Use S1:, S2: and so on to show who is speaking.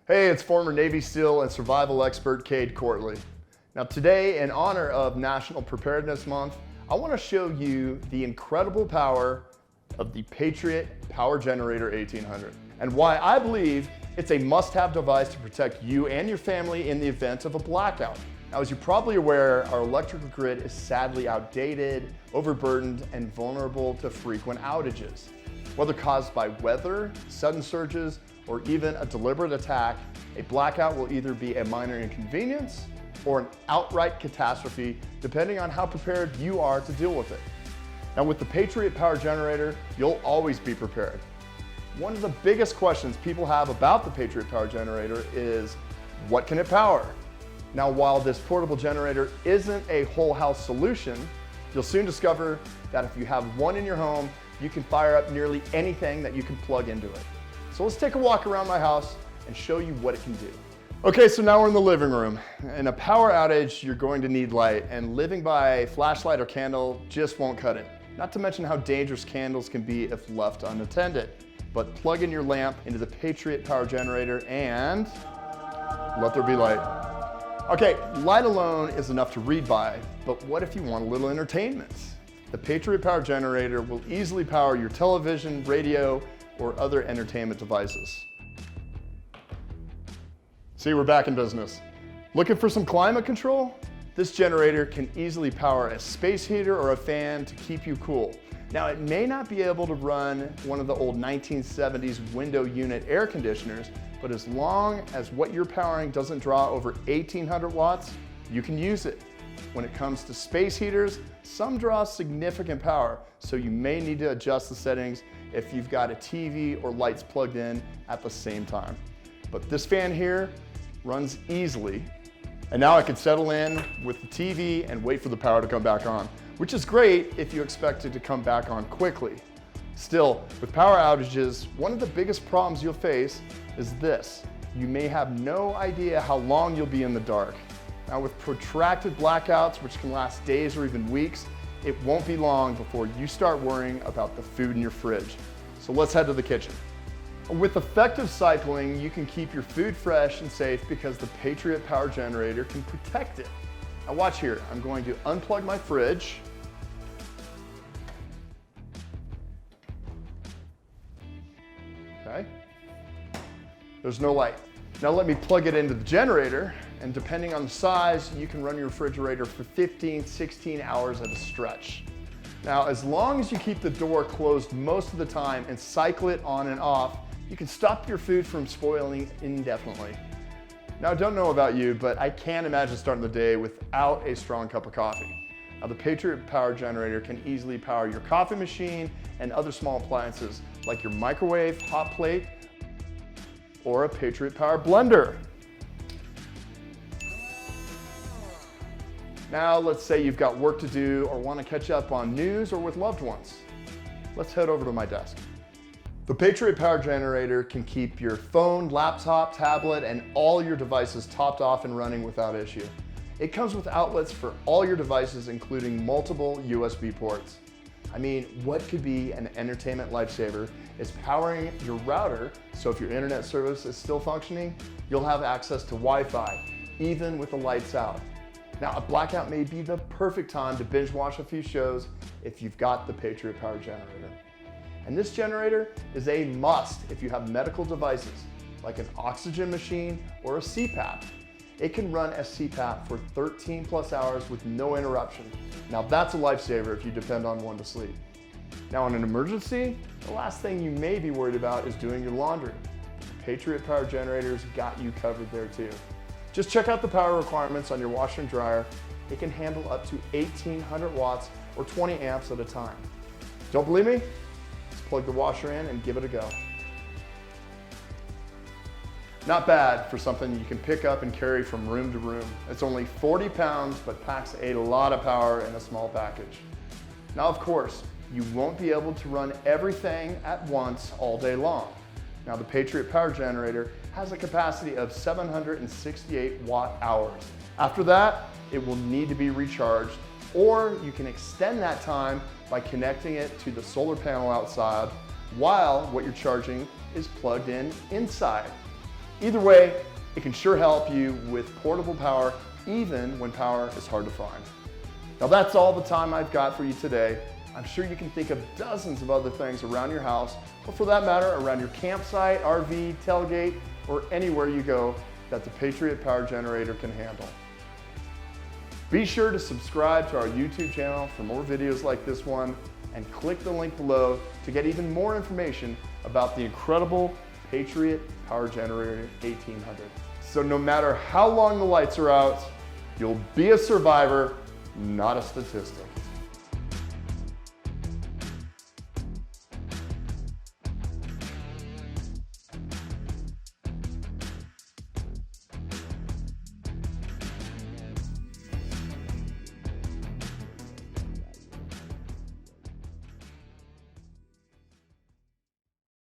S1: Hey, it's former Navy SEAL and survival expert Cade Courtley. Now today, in honor of National Preparedness Month, I want to show you the incredible power of the Patriot Power Generator 1800 and why I believe it's a must-have device to protect you and your family in the event of a blackout. Now, as you're probably aware, our electrical grid is sadly outdated, overburdened, and vulnerable to frequent outages. Whether caused by weather, sudden surges, or even a deliberate attack, a blackout will either be a minor inconvenience or an outright catastrophe, depending on how prepared you are to deal with it. Now, with the Patriot Power Generator, you'll always be prepared. One of the biggest questions people have about the Patriot Power Generator is, what can it power? Now, while this portable generator isn't a whole house solution, you'll soon discover that if you have one in your home, you can fire up nearly anything that you can plug into it. So let's take a walk around my house and show you what it can do. Okay, so now we're in the living room. In a power outage, you're going to need light, and living by a flashlight or candle just won't cut it. Not to mention how dangerous candles can be if left unattended. But plug in your lamp into the Patriot Power Generator and let there be light. Okay, light alone is enough to read by, but what if you want a little entertainment? The Patriot Power Generator will easily power your television, radio, or other entertainment devices. See, we're back in business. Looking for some climate control? This generator can easily power a space heater or a fan to keep you cool. Now, it may not be able to run one of the old 1970s window unit air conditioners, but as long as what you're powering doesn't draw over 1800 watts, you can use it. When it comes to space heaters, some draw significant power, so you may need to adjust the settings if you've got a TV or lights plugged in at the same time. But this fan here runs easily, and now I can settle in with the TV and wait for the power to come back on, which is great if you expect it to come back on quickly. Still, with power outages, one of the biggest problems you'll face is this. You may have no idea how long you'll be in the dark. Now, with protracted blackouts, which can last days or even weeks, it won't be long before you start worrying about the food in your fridge. So let's head to the kitchen. With effective cycling, you can keep your food fresh and safe because the Patriot Power Generator can protect it. Now watch here, I'm going to unplug my fridge. Okay, there's no light. Now let me plug it into the generator, and depending on the size, you can run your refrigerator for 15, 16 hours at a stretch. Now, as long as you keep the door closed most of the time and cycle it on and off, you can stop your food from spoiling indefinitely. Now, I don't know about you, but I can't imagine starting the day without a strong cup of coffee. Now, the Patriot Power Generator can easily power your coffee machine and other small appliances like your microwave, hot plate, or a Patriot Power blender. Now, let's say you've got work to do or want to catch up on news or with loved ones. Let's head over to my desk. The Patriot Power Generator can keep your phone, laptop, tablet, and all your devices topped off and running without issue. It comes with outlets for all your devices, including multiple USB ports. I mean, what could be an entertainment lifesaver is powering your router, so if your internet service is still functioning, you'll have access to Wi-Fi, even with the lights out. Now, a blackout may be the perfect time to binge watch a few shows if you've got the Patriot Power Generator. And this generator is a must if you have medical devices, like an oxygen machine or a CPAP. It can run a CPAP for 13 plus hours with no interruption. Now that's a lifesaver if you depend on one to sleep. Now in an emergency, the last thing you may be worried about is doing your laundry. The Patriot Power Generator's got you covered there too. Just check out the power requirements on your washer and dryer. It can handle up to 1800 watts or 20 amps at a time. Don't believe me? Just plug the washer in and give it a go. Not bad for something you can pick up and carry from room to room. It's only 40 pounds, but packs a lot of power in a small package. Now, of course, you won't be able to run everything at once all day long. Now, the Patriot Power Generator has a capacity of 768 watt hours. After that, it will need to be recharged, or you can extend that time by connecting it to the solar panel outside while what you're charging is plugged in inside. Either way, it can sure help you with portable power even when power is hard to find. Now that's all the time I've got for you today. I'm sure you can think of dozens of other things around your house, or for that matter, around your campsite, RV, tailgate, or anywhere you go that the Patriot Power Generator can handle. Be sure to subscribe to our YouTube channel for more videos like this one, and click the link below to get even more information about the incredible Patriot Power Generator 1800. So no matter how long the lights are out, you'll be a survivor, not a statistic.